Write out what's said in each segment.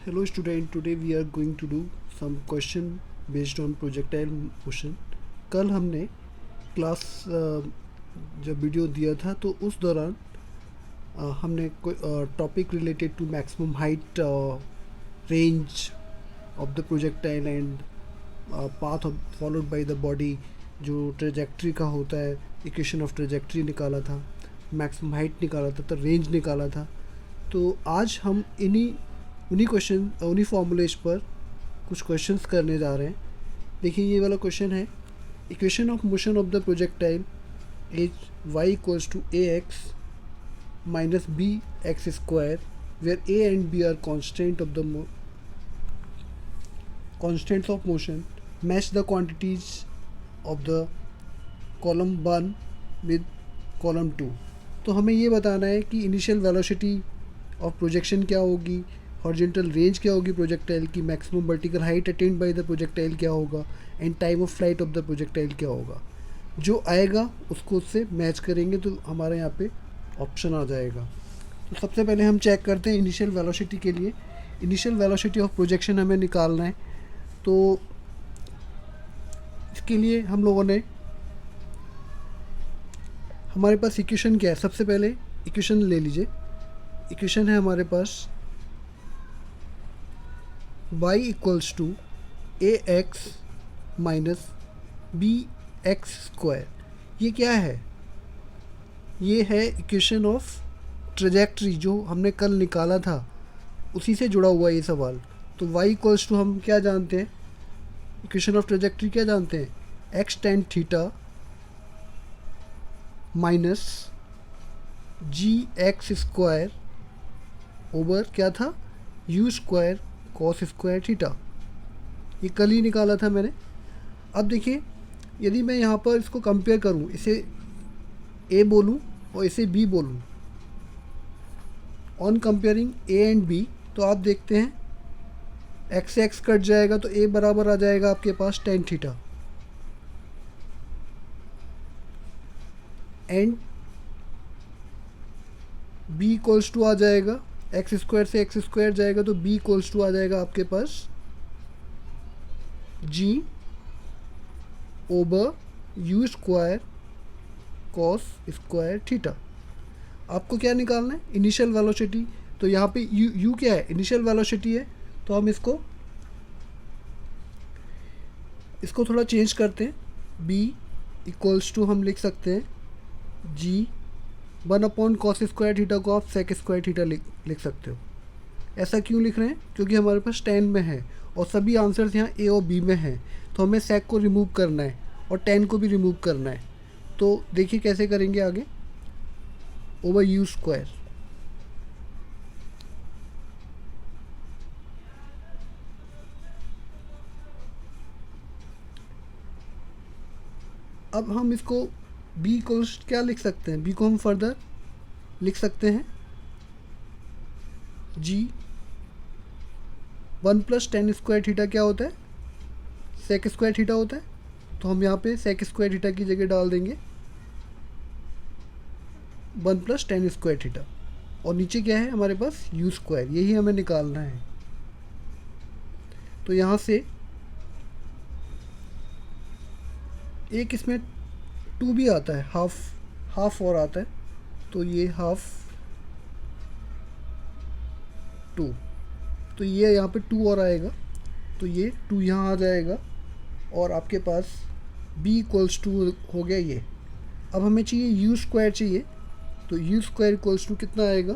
Hello student, today we are going to do some question based on projectile motion. कल हमने class जब video दिया था तो उस दौरान हमने topic related to maximum height range of the projectile and path followed by the body जो ट्रेजेक्ट्री का होता है, इक्वेशन ऑफ ट्रेजेक्ट्री निकाला था, मैक्सिमम हाइट निकाला था, तो रेंज निकाला था। तो आज हम उन्हीं फॉर्मूलेज पर कुछ क्वेश्चंस करने जा रहे हैं। देखिए ये वाला क्वेश्चन है, equation of motion of the projectile is y equals to a x minus b x square where a and b are constants of motion. Match the quantities of the column 1 with column 2. तो हमें ये बताना है कि initial velocity of projection क्या होगी, horizontal range क्या होगी प्रोजेक्टाइल की, maximum vertical height attend by the projectile क्या होगा, and time of flight of the projectile क्या होगा। जो आएगा उसको उससे मैच करेंगे तो हमारे यहाँ पे ऑप्शन आ जाएगा। तो सबसे पहले हम चेक करते हैं इनिशियल वेलोसिटी के लिए। इनिशियल वेलोसिटी ऑफ प्रोजेक्शन हमें निकालना है, तो इसके लिए हम लोगों ने, हमारे पास इक्वेशन क्या है, सबसे पहले इक्वेशन ले लीजिए। इक्वेशन है हमारे पास y equals to a x minus b x square. ये क्या है? ये है इक्वेशन ऑफ ट्रेजेक्ट्री जो हमने कल निकाला था, उसी से जुड़ा हुआ ये सवाल। तो y इक्वल्स टू हम क्या जानते हैं, इक्वेशन ऑफ ट्रेजेक्ट्री क्या जानते हैं, x टेन थीटा माइनस जी एक्स स्क्वायर ओवर क्या था, you square cos square theta. ये कल ही निकाला था मैंने। अब देखिए, यदि मैं यहाँ पर इसको कंपेयर करूँ, इसे a बोलूँ और इसे b बोलूँ, on comparing a and b, तो आप देखते हैं x से x कट जाएगा तो a बराबर आ जाएगा आपके पास tan theta, and b equals to आ जाएगा, एक्स स्क्वायर से एक्स स्क्वायर जाएगा तो b इक्वल्स टू आ जाएगा आपके पास g over U square cos square theta. आपको क्या निकालना है, इनिशियल वेलोसिटी। तो यहाँ पे u क्या है, इनिशियल वेलोसिटी है। तो हम इसको थोड़ा चेंज करते हैं। b इक्वल्स टू हम लिख सकते हैं g one upon cos square theta को आप सेक स्क्वायर थीटा लिख सकते हो। ऐसा क्यों लिख रहे हैं, क्योंकि हमारे पास टेन में है और सभी आंसर्स यहाँ ए और बी में हैं, तो हमें सेक को रिमूव करना है और टेन को भी रिमूव करना है। तो देखिए कैसे करेंगे आगे, ओवर यू स्क्वायर। अब हम इसको b को क्या लिख सकते हैं, b को हम फर्दर लिख सकते हैं g one plus tan square theta क्या होता है, सेक स्क्वायर थीटा होता है। तो हम यहाँ पे सेक स्क्वायर थीटा की जगह डाल देंगे one plus tan square theta, और नीचे क्या है हमारे पास यू स्क्वायर, यही हमें निकालना है। तो यहाँ से एक इसमें टू भी आता है, हाफ और आता है, तो ये हाफ टू, तो ये यहाँ पे टू और आएगा, तो ये टू यहाँ आ जाएगा, और आपके पास b इक्वल्स टू हो गया ये। अब हमें चाहिए यू स्क्वायर चाहिए, तो यू स्क्वायर इक्वल्स टू कितना आएगा,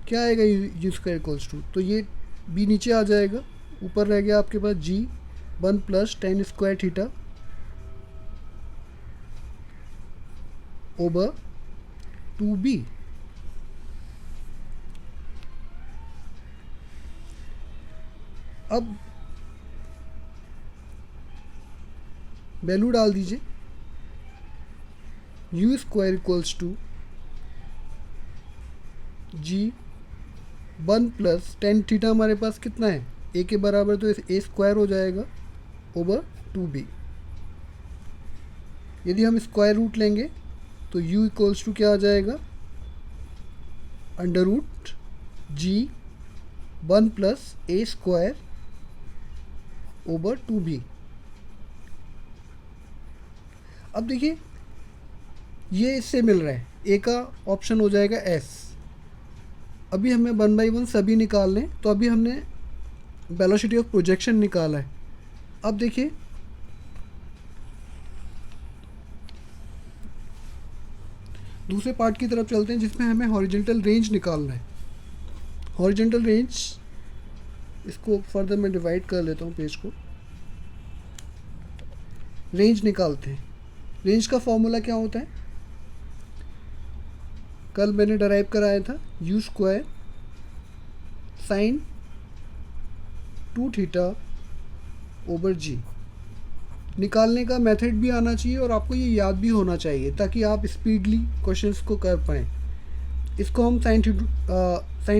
क्या आएगा यू स्क्वायर इक्वल्स टू, तो ये b नीचे आ जाएगा, ऊपर रह गया आपके पास g one plus tan square theta over two b. अब वैल्यू डाल दीजिए, u square equals to g one plus tan theta हमारे पास कितना है, ए के बराबर, तो ए स्क्वायर हो जाएगा ओवर टू बी। यदि हम स्क्वायर रूट लेंगे तो u इक्वल्स टू क्या आ जाएगा, अंडर रूट जी 1+a² ओवर 2b। अब देखिए ये इससे मिल रहा है, ए का ऑप्शन हो जाएगा एस। अभी हमें 1/1 सभी निकालने, तो अभी हमने वेलोसिटी ऑफ प्रोजेक्शन निकाला है। अब देखिए दूसरे पार्ट की तरफ चलते हैं जिसमें हमें हॉरिजॉन्टल रेंज निकालना है। हॉरिजॉन्टल रेंज, इसको फर्दर मैं डिवाइड कर लेता हूँ पेज को। रेंज निकालते हैं। रेंज का फॉर्मूला क्या होता है, कल मैंने डराइव कराया था, u² sin 2θ ओवर जी। निकालने का मेथड भी आना चाहिए और आपको ये याद भी होना चाहिए ताकि आप स्पीडली क्वेश्चंस को कर पाएँ। इसको हम sin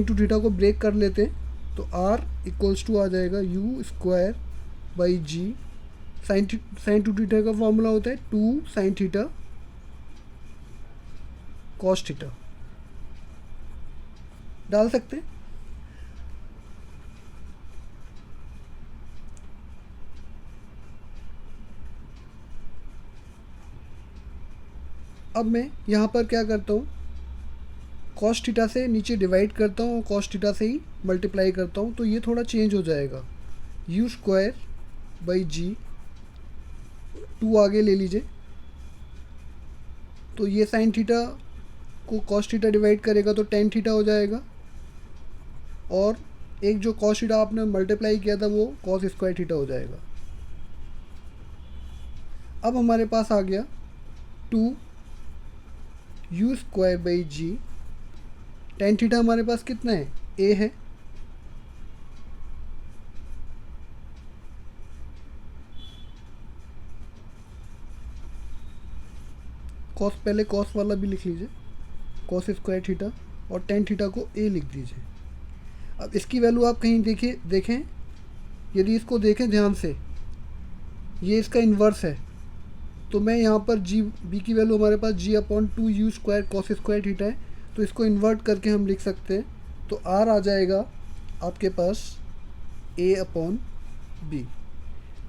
2θ को ब्रेक कर लेते हैं, तो r इक्वल्स टू आ जाएगा u² बाई जी। sin 2θ का फॉर्मूला होता है 2 sin θ cos θ। डाल सकते हैं। अब मैं यहाँ पर क्या करता हूँ, cos θ से नीचे डिवाइड करता हूँ और cos θ से ही मल्टीप्लाई करता हूँ, तो ये थोड़ा चेंज हो जाएगा। u² बाई जी, 2 आगे ले लीजिए, तो ये sin θ को cos θ डिवाइड करेगा तो tan θ हो जाएगा, और एक जो cos θ आपने मल्टीप्लाई किया था वो cos² θ हो जाएगा। अब हमारे पास आ गया 2 u² बाई जी। tan θ हमारे पास कितना है, a है, cos पहले cos वाला भी लिख लीजिए, cos² θ, और tan θ को a लिख दीजिए। अब इसकी वैल्यू आप कहीं देखें, यदि इसको देखें ध्यान से, ये इसका इन्वर्स है, तो मैं यहाँ पर जी बी की वैल्यू हमारे पास g/2 u² cos² θ है, तो इसको इन्वर्ट करके हम लिख सकते हैं, तो r आ जाएगा आपके पास a/b।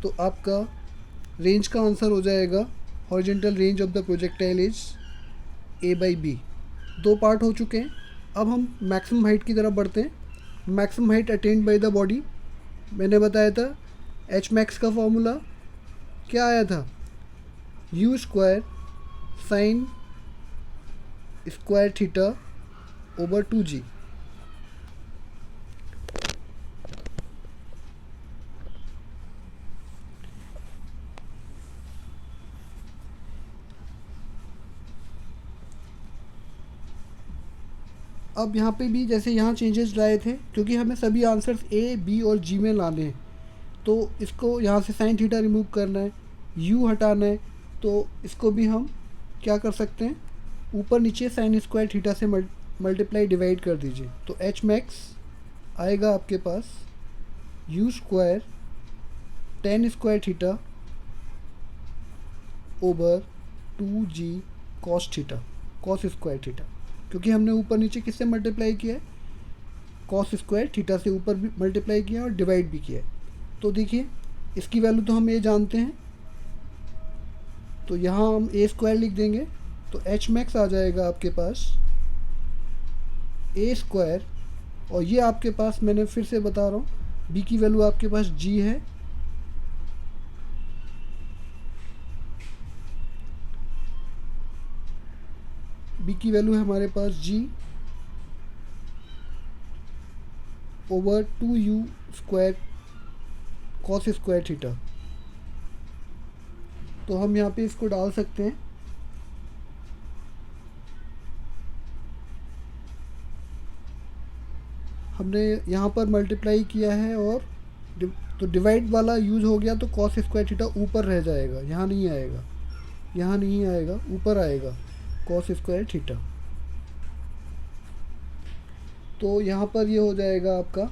तो आपका रेंज का आंसर हो जाएगा horizontal range of the projectile is a/b। 2 part हो चुके हैं। अब हम मैक्सिमम हाइट की तरफ बढ़ते हैं। Maximum height attend bye the body, मैंने बताया था एच मैक्स का फॉर्मूला क्या आया था, u² sin square θ over 2g। अब यहाँ पे भी जैसे यहाँ चेंजेस लाए थे, क्योंकि हमें सभी आंसर्स ए, बी और जी में लाने हैं, तो इसको यहाँ से sin θ रिमूव करना है, u हटाना है, तो इसको भी हम क्या कर सकते हैं, ऊपर नीचे sin² θ से मल्टीप्लाई डिवाइड कर दीजिए, तो एच मैक्स आएगा आपके पास u² tan² θ over 2g cos² θ, क्योंकि हमने ऊपर नीचे किससे मल्टीप्लाई किया है, cos² θ से ऊपर भी मल्टीप्लाई किया और डिवाइड भी किया है। तो देखिए इसकी वैल्यू तो हम ये जानते हैं, तो यहाँ हम a² लिख देंगे, तो एच मैक्स आ जाएगा आपके पास a², और ये आपके पास, मैंने फिर से बता रहा हूँ, b की वैल्यू आपके पास g है, b की वैल्यू है हमारे पास g ओवर 2u² cos² θ। तो हम यहाँ पे इसको डाल सकते हैं, हमने यहाँ पर मल्टीप्लाई किया है, और तो डिवाइड वाला यूज हो गया, तो cos² θ ऊपर रह जाएगा, यहाँ नहीं आएगा, यहाँ नहीं आएगा, ऊपर आएगा cos² θ। तो यहाँ पर ये हो जाएगा आपका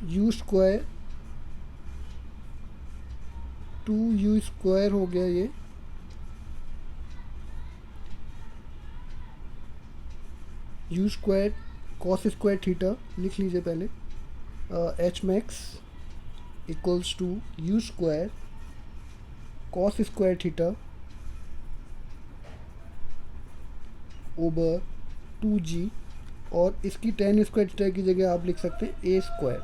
u², 2u² हो गया ये, u square cos square theta लिख लीजिए पहले, h max equals to u square cos square theta over 2g, और इसकी टेन स्क्वायर थीटा की जगह आप लिख सकते हैं ए स्क्वायर।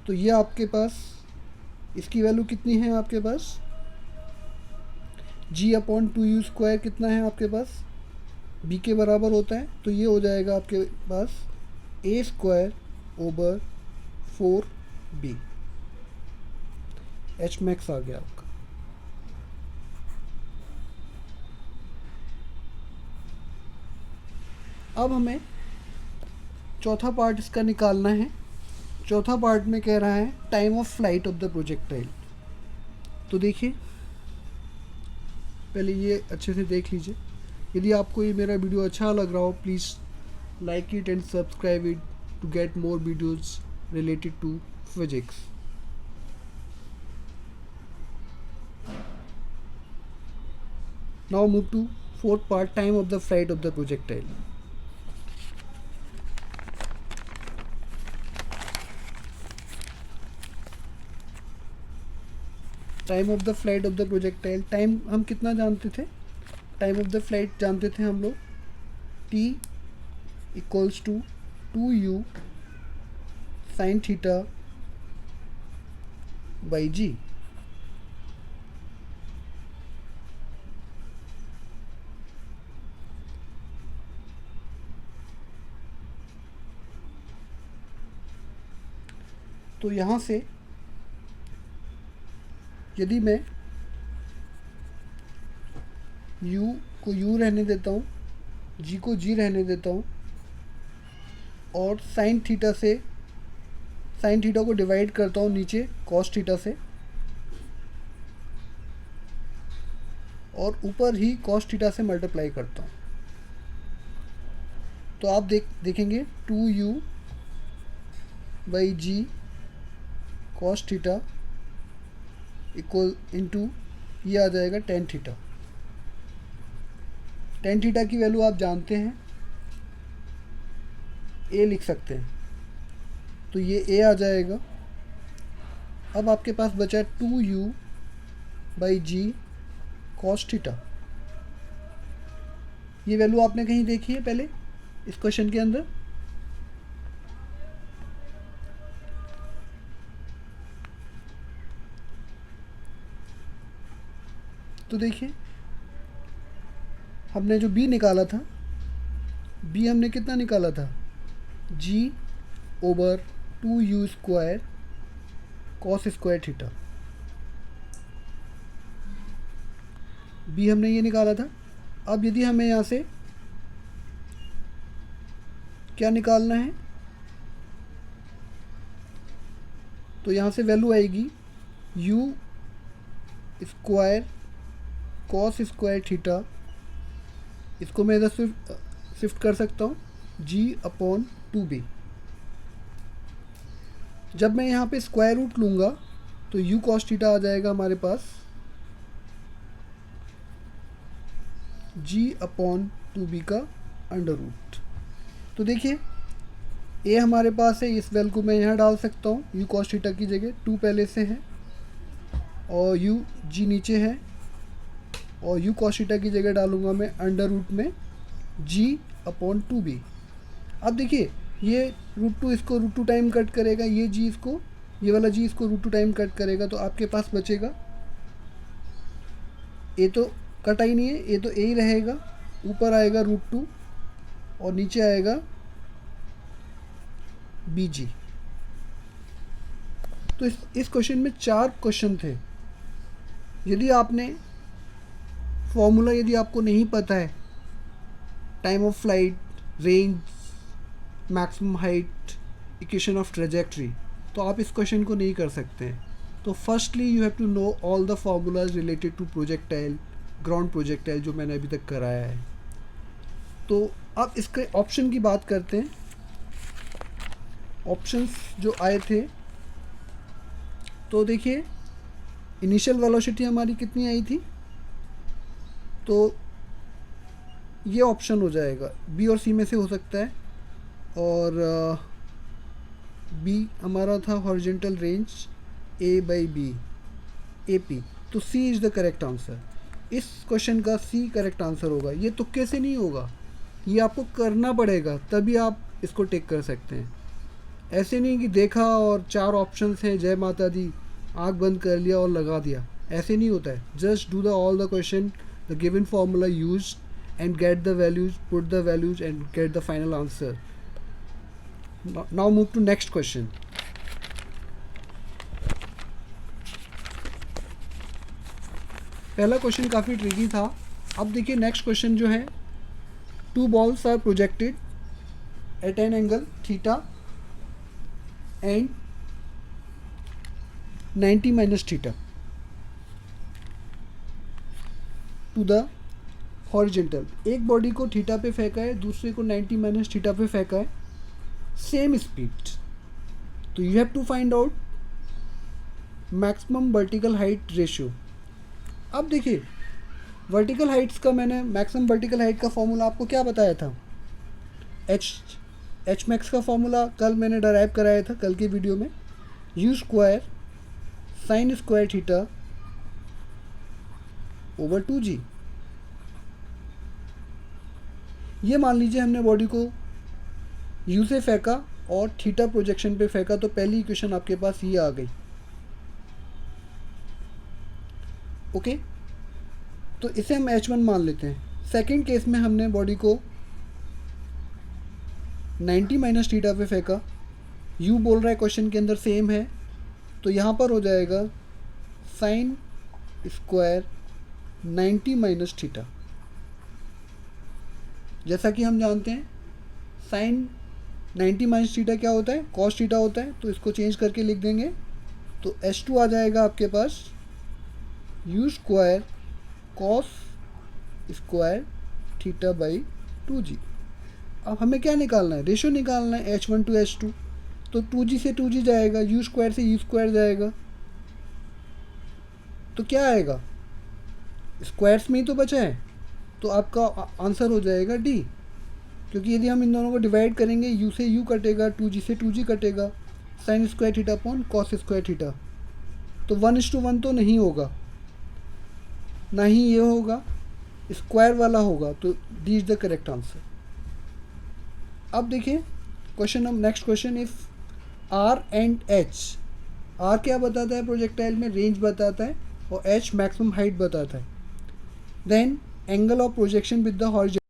तो ये आपके पास इसकी वैल्यू कितनी है आपके पास, g अपॉन 2u स्क्वायर कितना है आपके पास, b के बराबर होता है, तो ये हो जाएगा आपके पास A square over 4b, H max आ गया आपका। अब हमें चौथा पार्ट इसका निकालना है। चौथा पार्ट में कह रहा है time of flight of the projectile. तो देखिए पहले ये अच्छे से देख लीजिए। यदि आपको ये मेरा वीडियो अच्छा लग रहा हो, please like it and subscribe it to get more videos related to physics. Now move to fourth part, time of the flight of the projectile. Time of the flight of the projectile, time हम कितना जानते थे, time of the flight जानते थे हम लोग t equals to 2u sine theta by g। तो यहाँ से यदि मैं u को u रहने देता हूँ, g को g रहने देता हूँ, और साइन थीटा से साइन थीटा को डिवाइड करता हूँ नीचे कॉस थीटा से, और ऊपर ही कॉस थीटा से मल्टीप्लाई करता हूँ, तो आप देखेंगे 2u by g cos theta equal into ये आ जाएगा टेन थीटा। टेन थीटा की वैल्यू आप जानते हैं, ए लिख सकते हैं, तो ये ए आ जाएगा। अब आपके पास बचा 2u by g cos theta. ये वैल्यू आपने कहीं देखी है पहले इस क्वेश्चन के अंदर? तो देखिए हमने जो b निकाला था, b हमने कितना निकाला था, g over 2u square cos square theta, b हमने ये निकाला था। अब यदि हमें यहाँ से क्या निकालना है, तो यहाँ से वैल्यू आएगी u square cos square theta, इसको मैं इधर शिफ्ट कर सकता हूँ, g अपॉन 2b। जब मैं यहाँ पे स्क्वायर रूट लूँगा तो u कॉस थीटा आ जाएगा हमारे पास g अपॉन 2b का अंडर रूट। तो देखिए a हमारे पास है, इस वैल्यू को मैं यहाँ डाल सकता हूँ u कॉस थीटा की जगह, 2 पहले से है और g नीचे है, और u कॉस थीटा की जगह डालूंगा मैं अंडर रूट में g अपॉन 2b। अब देखिए ये √2 इसको √2 टाइम कट करेगा, ये g इसको, ये वाला g इसको √2 टाइम कट करेगा, तो आपके पास बचेगा a तो कटा ही नहीं है, a तो a ही रहेगा, ऊपर आएगा √2 और नीचे आएगा bg। तो इस क्वेश्चन में 4 क्वेश्चन थे। यदि आपने फॉर्मूला यदि आपको नहीं पता है, time of flight, range, maximum height, equation of trajectory, तो आप इस क्वेश्चन को नहीं कर सकते हैं। तो firstly you have to know all the formulas related to projectile, ground projectile, जो मैंने अभी तक कराया है। तो अब इसके ऑप्शन की बात करते हैं। ऑप्शंस जो आए थे, तो देखिए इनिशियल वेलोसिटी हमारी कितनी आई थी, तो ये ऑप्शन हो जाएगा, बी और सी में से हो सकता है। और बी हमारा था horizontal range a by b a p, तो c is the correct answer. इस क्वेश्चन का सी करेक्ट आंसर होगा। ये तुक्के से नहीं होगा, ये आपको करना पड़ेगा तभी आप इसको टिक कर सकते हैं। ऐसे नहीं कि देखा और 4 ऑप्शंस हैं, जय माता दी, आँख बंद कर लिया और लगा दिया, ऐसे नहीं होता है। Just do the all the question, the given formula use and get the values, put the values and get the final answer. Now move to next question. पहला क्वेश्चन काफ़ी ट्रिकी था। अब देखिए नेक्स्ट क्वेश्चन जो है, 2 balls are projected at an angle theta and 90 minus theta to the horizontal. एक body को theta पे फेंका है, दूसरे को 90 माइनस थीटा पे फेंका है, सेम स्पीड। तो you have to find out maximum vertical height ratio. अब देखिए वर्टिकल हाइट्स का, मैंने मैक्सिमम वर्टिकल हाइट का फॉर्मूला आपको क्या बताया था, एच मैक्स का फॉर्मूला कल मैंने डराइव कराया था, कल की वीडियो में, you square sine square theta over 2g। ये मान लीजिए हमने बॉडी को यू से फेंका और थीटा प्रोजेक्शन पे फेंका, तो पहली इक्वेशन आपके पास ये आ गई। ओके, तो इसे हम h1 मान लेते हैं। सेकंड केस में हमने बॉडी को 90 माइनस थीटा पे फेंका, यू बोल रहा है क्वेश्चन के अंदर सेम है, तो यहाँ पर हो जाएगा साइन स्क्वायर 90 माइनस थीटा। जैसा कि हम जानते हैं साइन 90 माइनस थीटा क्या होता है, कॉस थीटा होता है, तो इसको चेंज करके लिख देंगे। तो h2 आ जाएगा आपके पास U square cos square theta by 2g। अब हमें क्या निकालना है, रेशो निकालना है h1 टू h2। तो 2g से 2g जाएगा, यू स्क्वायर से यू स्क्वायर जाएगा, तो क्या आएगा, स्क्वायर्स में ही तो बचा है, तो आपका आंसर हो जाएगा डी। क्योंकि यदि हम इन दोनों को डिवाइड करेंगे, यू से यू कटेगा, 2g से 2g कटेगा, sine square theta upon cos square theta, तो 1:1 तो नहीं होगा, ना ही ये होगा, स्क्वायर वाला होगा, तो d is the correct answer. अब देखिए क्वेश्चन, हम next question, if r and h, r क्या बताता है प्रोजेक्टाइल में, रेंज बताता है, और एच मैक्सिमम हाइट बताता है, then angle of projection with the horizontal